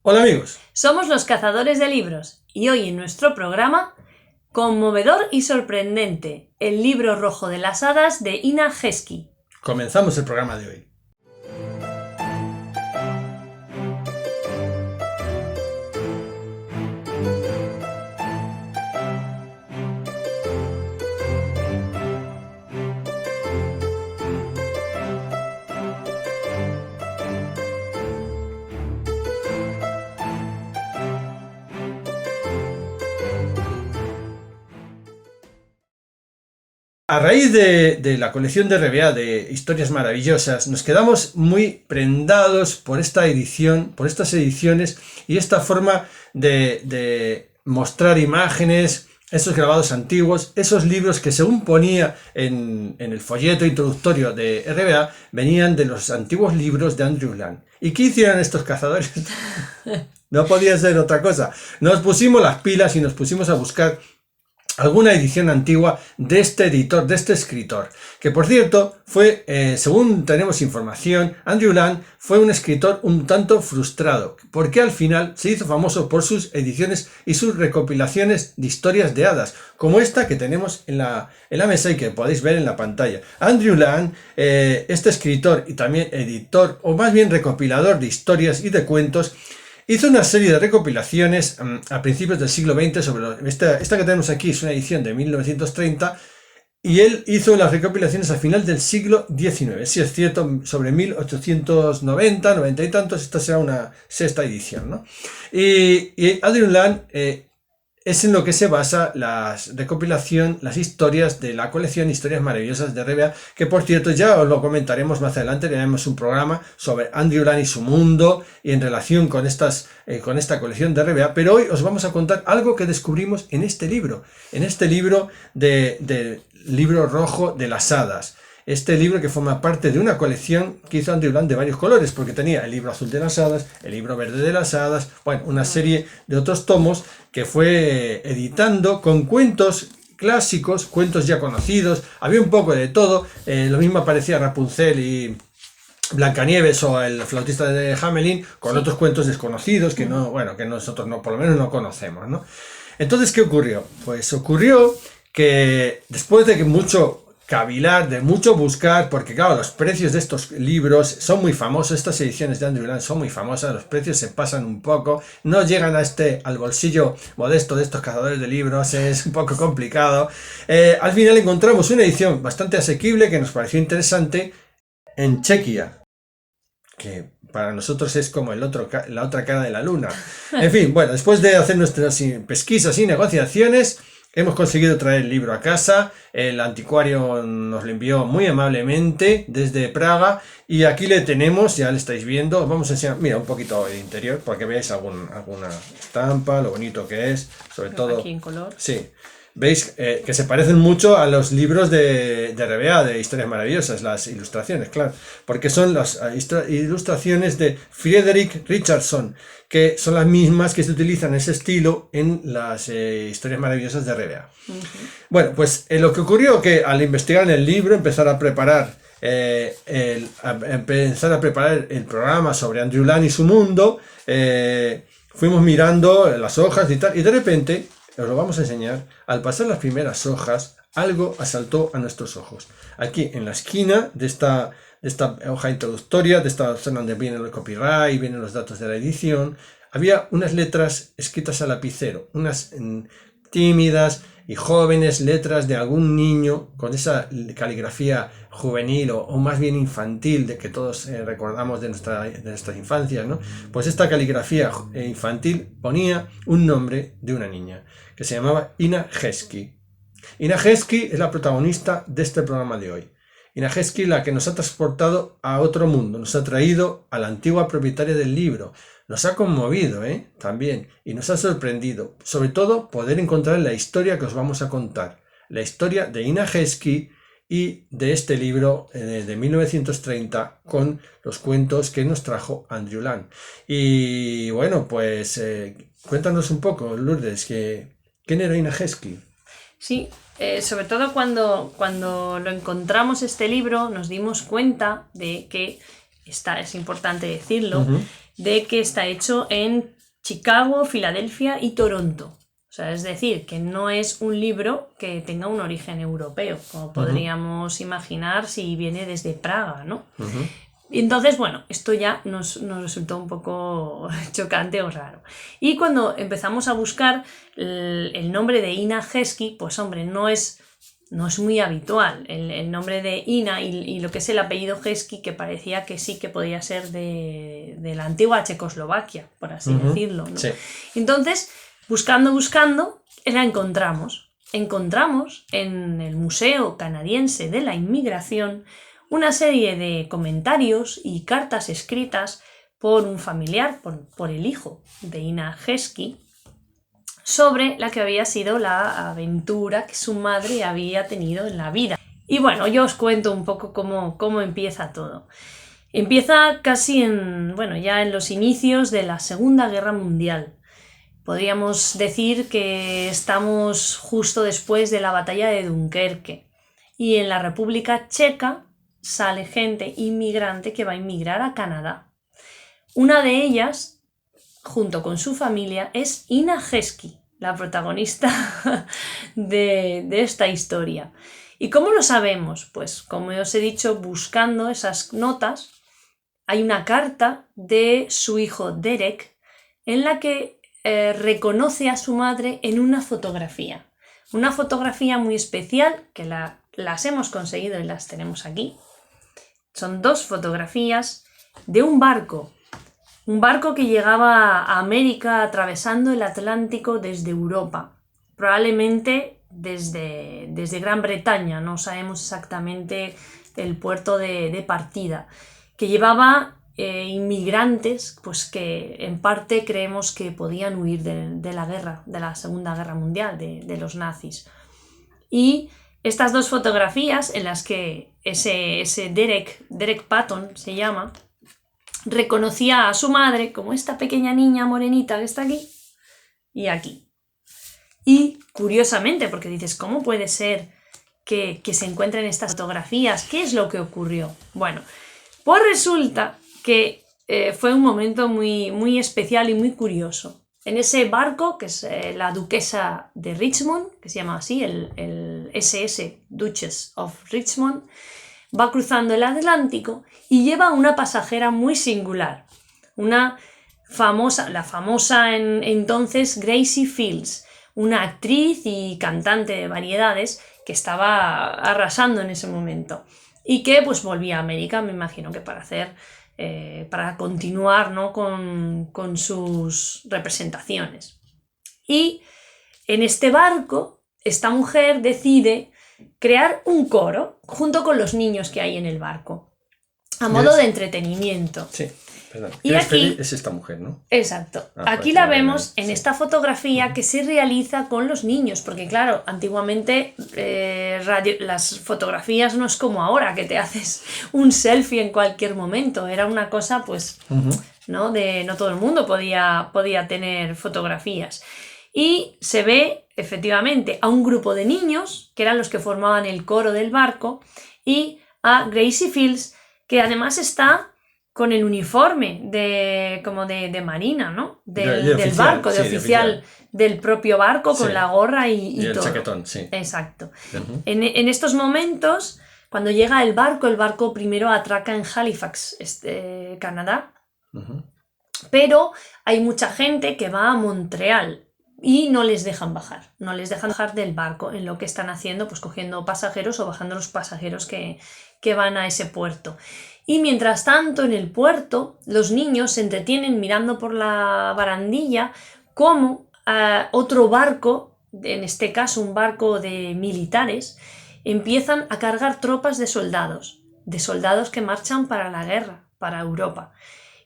Hola amigos. Somos los cazadores de libros y hoy en nuestro programa, conmovedor y sorprendente, el libro rojo de las hadas de Ina Geschke. Comenzamos el programa de hoy. A raíz de la colección de RBA de Historias Maravillosas, nos quedamos muy prendados por esta edición, por estas ediciones y esta forma de mostrar imágenes, esos grabados antiguos, esos libros que según ponía en el folleto introductorio de RBA, venían de los antiguos libros de Andrew Lang. ¿Y qué hicieron estos cazadores? No podía ser otra cosa. Nos pusimos las pilas y nos pusimos a buscar alguna edición antigua de este editor, de este escritor, que por cierto fue, según tenemos información, Andrew Lang fue un escritor un tanto frustrado, porque al final se hizo famoso por sus ediciones y sus recopilaciones de historias de hadas, como esta que tenemos en la mesa y que podéis ver en la pantalla. Andrew Lang, este escritor y también editor, o más bien recopilador de historias y de cuentos, hizo una serie de recopilaciones a principios del siglo XX sobre esta que tenemos aquí, es una edición de 1930, y él hizo las recopilaciones al final del siglo XIX. Si es cierto, sobre 1890, 90 y tantos, esta será una sexta edición, ¿no? Y Andrew Lang es en lo que se basa la recopilación, las historias de la colección Historias Maravillosas de RBA, que por cierto ya os lo comentaremos más adelante, tenemos un programa sobre Andrew Lang y su mundo y en relación con esta colección de RBA, pero hoy os vamos a contar algo que descubrimos en este libro del libro rojo de las hadas. Este libro que forma parte de una colección que hizo Andrew Lang de varios colores, porque tenía el libro azul de las hadas, el libro verde de las hadas, bueno, una serie de otros tomos que fue editando con cuentos clásicos, cuentos ya conocidos, había un poco de todo, lo mismo aparecía Rapunzel y Blancanieves o el flautista de Hamelin con otros cuentos desconocidos que no, bueno, que nosotros no, por lo menos no conocemos, ¿no? Entonces, ¿qué ocurrió? Pues ocurrió que después de que mucho cavilar, de mucho buscar, porque claro, los precios de estos libros son muy famosos, estas ediciones de Andrew Lang son muy famosas, los precios se pasan un poco, no llegan al bolsillo modesto de estos cazadores de libros, es un poco complicado. Al final encontramos una edición bastante asequible que nos pareció interesante en Chequia, que para nosotros es como la otra cara de la luna. En fin, bueno, después de hacer nuestras pesquisas y negociaciones, hemos conseguido traer el libro a casa, el anticuario nos lo envió muy amablemente desde Praga y aquí le tenemos, ya le estáis viendo, vamos a enseñar, mira, un poquito el interior para que veáis alguna estampa, lo bonito que es, sobre todo aquí en color. Sí, veis que se parecen mucho a los libros de RBA, de Historias Maravillosas, las ilustraciones, claro, porque son las ilustraciones de Frederick Richardson, que son las mismas que se utilizan en ese estilo en las Historias Maravillosas de RBA. Bueno, pues lo que ocurrió que al investigar en el libro, empezar a preparar el programa sobre Andrew Lang y su mundo, fuimos mirando las hojas y tal, y de repente, os lo vamos a enseñar, al pasar las primeras hojas, algo asaltó a nuestros ojos. Aquí en la esquina de esta hoja introductoria, de esta zona donde viene el copyright, vienen los datos de la edición, había unas letras escritas a lapicero, unas tímidas y jóvenes letras de algún niño con esa caligrafía juvenil o más bien infantil de que todos recordamos de nuestras infancias, ¿no? Pues esta caligrafía infantil ponía un nombre de una niña que se llamaba Ina Geschke. Ina Geschke es la protagonista de este programa de hoy. Ina Geschke, la que nos ha transportado a otro mundo, nos ha traído a la antigua propietaria del libro, nos ha conmovido también y nos ha sorprendido, sobre todo poder encontrar la historia que os vamos a contar, la historia de Ina Geschke y de este libro de 1930 con los cuentos que nos trajo Andrew Lang. Y bueno, pues cuéntanos un poco, Lourdes, ¿quién era Ina Geschke? Sí, sobre todo cuando lo encontramos este libro nos dimos cuenta de que, es importante decirlo, de que está hecho en Chicago, Filadelfia y Toronto. O sea, es decir, que no es un libro que tenga un origen europeo, como podríamos imaginar si viene desde Praga, ¿no? Y entonces, bueno, esto ya nos resultó un poco chocante o raro. Y cuando empezamos a buscar el nombre de Ina Geschke, pues hombre, no es muy habitual el nombre de Ina y lo que es el apellido Geschke, que parecía que sí que podía ser de la antigua Checoslovaquia, por así decirlo, ¿no? Sí. Entonces, buscando, la encontramos. Encontramos en el Museo Canadiense de la Inmigración una serie de comentarios y cartas escritas por un familiar, por el hijo de Ina Geschke, sobre la que había sido la aventura que su madre había tenido en la vida. Y bueno, yo os cuento un poco cómo empieza todo. Empieza casi ya en los inicios de la Segunda Guerra Mundial. Podríamos decir que estamos justo después de la batalla de Dunkerque. Y en la República Checa sale gente inmigrante que va a inmigrar a Canadá. Una de ellas, junto con su familia, es Ina Geschke, la protagonista de esta historia. ¿Y cómo lo sabemos? Pues como os he dicho, buscando esas notas, hay una carta de su hijo Derek en la que reconoce a su madre en una fotografía. Una fotografía muy especial que las hemos conseguido y las tenemos aquí. Son 2 fotografías de un barco que llegaba a América atravesando el Atlántico desde Europa, probablemente desde Gran Bretaña, no sabemos exactamente el puerto de partida, que llevaba inmigrantes, pues que en parte creemos que podían huir de la guerra, de la Segunda Guerra Mundial, de los nazis. Y estas 2 fotografías en las que ese Derek Patton se llama, reconocía a su madre como esta pequeña niña morenita que está aquí y aquí. Y curiosamente, porque dices, ¿cómo puede ser que se encuentren estas fotografías? ¿Qué es lo que ocurrió? Bueno, pues resulta que fue un momento muy, muy especial y muy curioso. En ese barco, que es la Duquesa de Richmond, que se llama así, el SS Duchess of Richmond, va cruzando el Atlántico y lleva una pasajera muy singular, la famosa entonces Gracie Fields, una actriz y cantante de variedades que estaba arrasando en ese momento y que pues volvía a América, me imagino que para continuar, ¿no?, con sus representaciones. Y en este barco, esta mujer decide crear un coro junto con los niños que hay en el barco, a modo de entretenimiento. Sí, perdón. Y aquí es esta mujer, ¿no? Exacto. Aquí la vemos en esta fotografía que se realiza con los niños, porque claro, antiguamente las fotografías no es como ahora, que te haces un selfie en cualquier momento. Era una cosa, pues, ¿no? No todo el mundo podía tener fotografías. Y se ve, efectivamente, a un grupo de niños, que eran los que formaban el coro del barco, y a Gracie Fields, que además está con el uniforme de marina, ¿no? Del barco, de oficial del propio barco, con la gorra y el todo. chaquetón, sí. Exacto. En estos momentos, cuando llega el barco primero atraca en Halifax, Canadá, pero hay mucha gente que va a Montreal y no les dejan bajar del barco, en lo que están haciendo, pues cogiendo pasajeros o bajando los pasajeros que van a ese puerto. Y mientras tanto, en el puerto, los niños se entretienen mirando por la barandilla cómo otro barco, en este caso un barco de militares, empiezan a cargar tropas de soldados que marchan para la guerra, para Europa.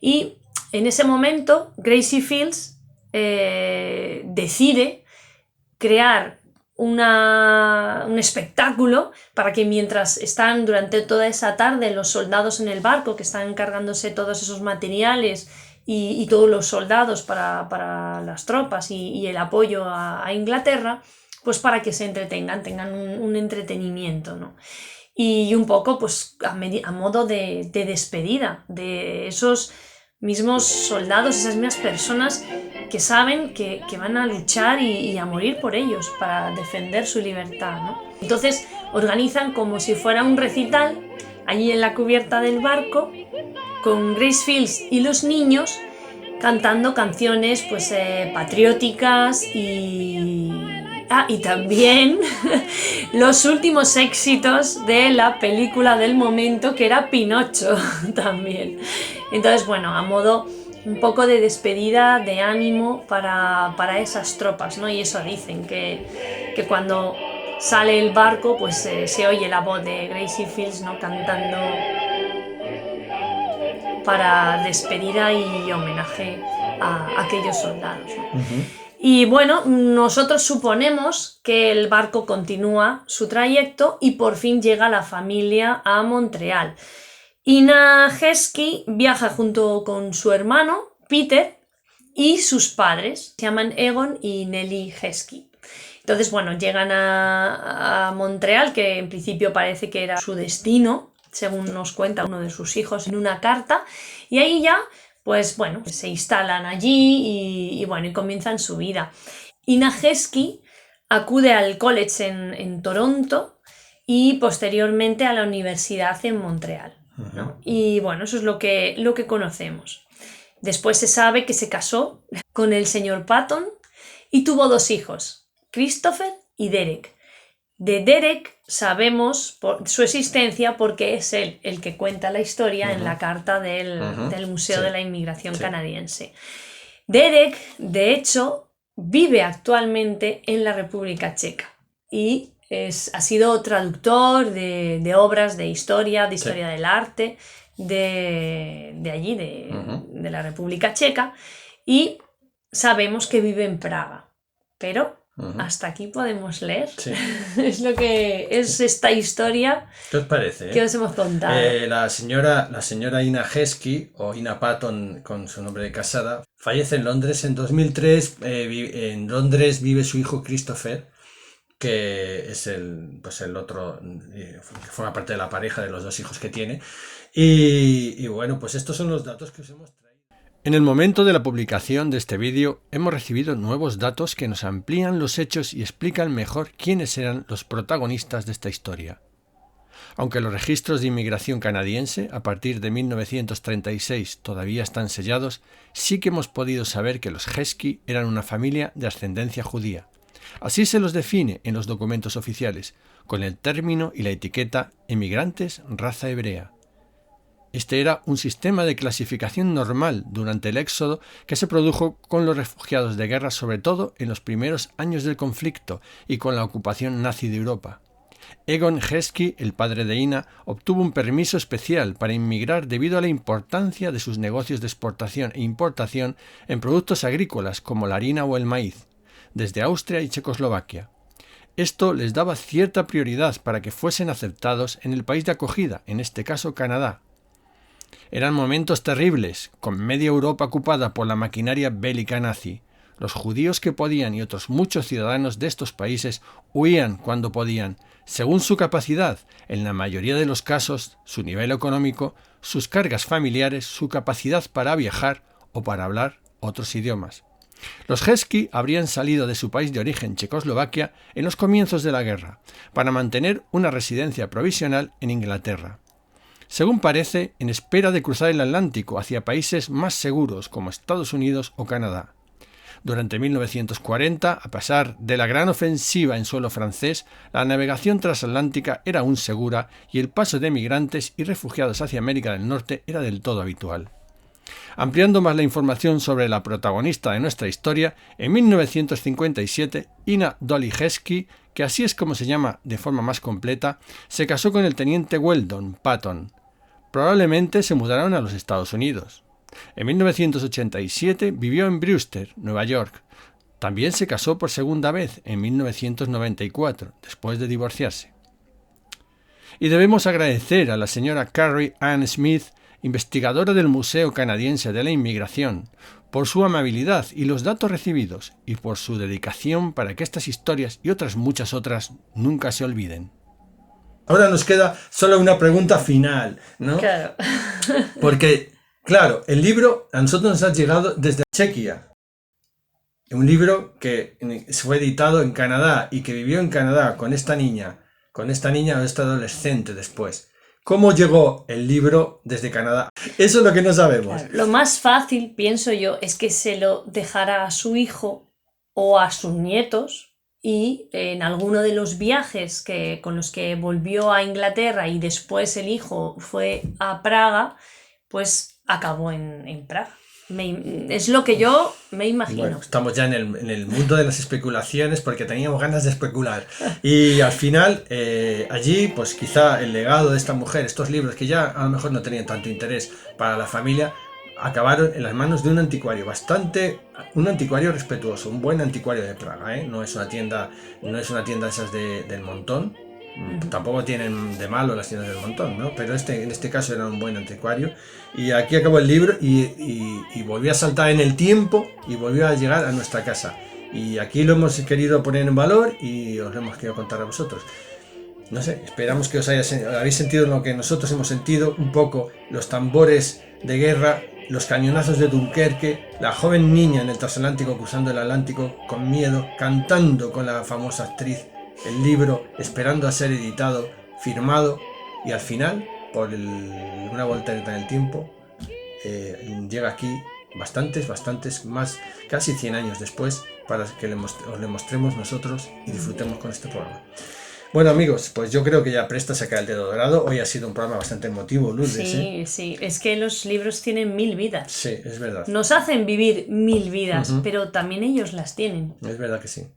Y en ese momento, Gracie Fields decide crear un espectáculo para que mientras están durante toda esa tarde los soldados en el barco, que están cargándose todos esos materiales y todos los soldados para las tropas y el apoyo a Inglaterra, pues para que se entretengan, tengan un entretenimiento, ¿no? Y un poco pues a modo de despedida de esos mismos soldados, esas mismas personas que saben que van a luchar y a morir por ellos para defender su libertad, ¿no? Entonces organizan como si fuera un recital allí en la cubierta del barco con Grace Fields y los niños cantando canciones pues patrióticas y también los últimos éxitos de la película del momento, que era Pinocho también. Entonces, bueno, a modo un poco de despedida, de ánimo para esas tropas, ¿no? Y eso dicen, que cuando sale el barco, pues se oye la voz de Gracie Fields, ¿no? Cantando para despedida y homenaje a aquellos soldados, ¿no? Ujú. Y bueno, nosotros suponemos que el barco continúa su trayecto y por fin llega la familia a Montreal. Ina Heskey viaja junto con su hermano, Peter, y sus padres, se llaman Egon y Nellie Heskey. Entonces, bueno, llegan a Montreal, que en principio parece que era su destino, según nos cuenta uno de sus hijos en una carta, y ahí ya, pues bueno, se instalan allí y bueno, y comienzan su vida. Ina Heskey acude al college en Toronto y posteriormente a la universidad en Montreal, ¿no? Y bueno, eso es lo que conocemos. Después se sabe que se casó con el señor Patton y tuvo 2 hijos, Christopher y Derek. De Derek sabemos su existencia porque es él el que cuenta la historia en la carta del Museo de la Inmigración canadiense. Derek, de hecho, vive actualmente en la República Checa y ha sido traductor de obras de historia del arte de allí, de la República Checa, y sabemos que vive en Praga, pero hasta aquí podemos leer. Sí. Es lo que es esta historia. ¿Qué os parece? Que os hemos contado. La señora Ina Heskey, o Ina Patton con su nombre de casada, fallece en Londres en 2003. En Londres vive su hijo Christopher, que es el otro, que forma parte de la pareja de los 2 hijos que tiene. Y bueno, pues estos son los datos que os hemos traído. En el momento de la publicación de este vídeo hemos recibido nuevos datos que nos amplían los hechos y explican mejor quiénes eran los protagonistas de esta historia. Aunque los registros de inmigración canadiense a partir de 1936 todavía están sellados, sí que hemos podido saber que los Heskey eran una familia de ascendencia judía. Así se los define en los documentos oficiales, con el término y la etiqueta emigrantes raza hebrea. Este era un sistema de clasificación normal durante el éxodo que se produjo con los refugiados de guerra, sobre todo en los primeros años del conflicto y con la ocupación nazi de Europa. Egon Heskey, el padre de Ina, obtuvo un permiso especial para inmigrar debido a la importancia de sus negocios de exportación e importación en productos agrícolas como la harina o el maíz, desde Austria y Checoslovaquia. Esto les daba cierta prioridad para que fuesen aceptados en el país de acogida, en este caso Canadá. Eran momentos terribles, con media Europa ocupada por la maquinaria bélica nazi. Los judíos que podían y otros muchos ciudadanos de estos países huían cuando podían, según su capacidad, en la mayoría de los casos, su nivel económico, sus cargas familiares, su capacidad para viajar o para hablar otros idiomas. Los Heskey habrían salido de su país de origen, Checoslovaquia, en los comienzos de la guerra, para mantener una residencia provisional en Inglaterra. Según parece, en espera de cruzar el Atlántico hacia países más seguros como Estados Unidos o Canadá. Durante 1940, a pesar de la gran ofensiva en suelo francés, la navegación transatlántica era aún segura y el paso de migrantes y refugiados hacia América del Norte era del todo habitual. Ampliando más la información sobre la protagonista de nuestra historia, en 1957, Ina Dolly Heskey, que así es como se llama de forma más completa, se casó con el teniente Weldon Patton. Probablemente se mudaron a los Estados Unidos. En 1987 vivió en Brewster, Nueva York. También se casó por segunda vez en 1994, después de divorciarse. Y debemos agradecer a la señora Carrie Ann Smith, investigadora del Museo Canadiense de la Inmigración, por su amabilidad y los datos recibidos, y por su dedicación para que estas historias y otras muchas otras nunca se olviden. Ahora nos queda solo una pregunta final, ¿no? Claro. Porque Claro, el libro a nosotros nos ha llegado desde Chequia. Un libro que fue editado en Canadá y que vivió en Canadá con esta niña o esta adolescente después. ¿Cómo llegó el libro desde Canadá? Eso es lo que no sabemos. Claro, lo más fácil, pienso yo, es que se lo dejara a su hijo o a sus nietos y en alguno de los viajes con los que volvió a Inglaterra y después el hijo fue a Praga, pues acabó en Praga. Es lo que yo me imagino. Bueno, estamos ya en el mundo de las especulaciones porque teníamos ganas de especular. Y al final, allí, pues quizá el legado de esta mujer, estos libros que ya a lo mejor no tenían tanto interés para la familia, acabaron en las manos de un anticuario un anticuario respetuoso, un buen anticuario de Praga, ¿eh? No es una tienda esas del montón. Tampoco tienen de malo las tiendas del montón, ¿no? Pero en este caso era un buen anticuario. Y aquí acabó el libro y volvió a saltar en el tiempo y volvió a llegar a nuestra casa. Y aquí lo hemos querido poner en valor y os lo hemos querido contar a vosotros. No sé, esperamos que habéis sentido lo que nosotros hemos sentido, un poco los tambores de guerra, los cañonazos de Dunkerque, la joven niña en el transatlántico cruzando el Atlántico con miedo, cantando con la famosa actriz, el libro esperando a ser editado, firmado, y al final, por una voltereta en el tiempo, llega aquí bastantes más, casi 100 años después, para que os le mostremos nosotros y disfrutemos con este programa. Bueno, amigos, pues yo creo que ya presta a sacar el dedo dorado. Hoy ha sido un programa bastante emotivo, Lourdes. Sí, es que los libros tienen 1000 vidas. Sí, es verdad. Nos hacen vivir 1000 vidas, pero también ellos las tienen. Es verdad que sí.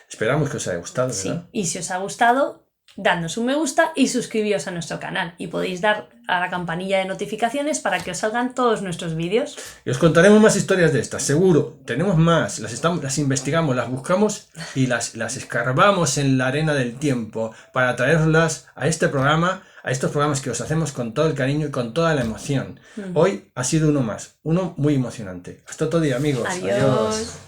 Esperamos que os haya gustado, ¿verdad? Sí, y si os ha gustado, dadnos un me gusta y suscribíos a nuestro canal. Y podéis dar a la campanilla de notificaciones para que os salgan todos nuestros vídeos. Y os contaremos más historias de estas, seguro. Tenemos más, las investigamos, las buscamos y las escarbamos en la arena del tiempo para traerlas a estos programas que os hacemos con todo el cariño y con toda la emoción. Hoy ha sido uno más, uno muy emocionante. Hasta otro día, amigos. Adiós.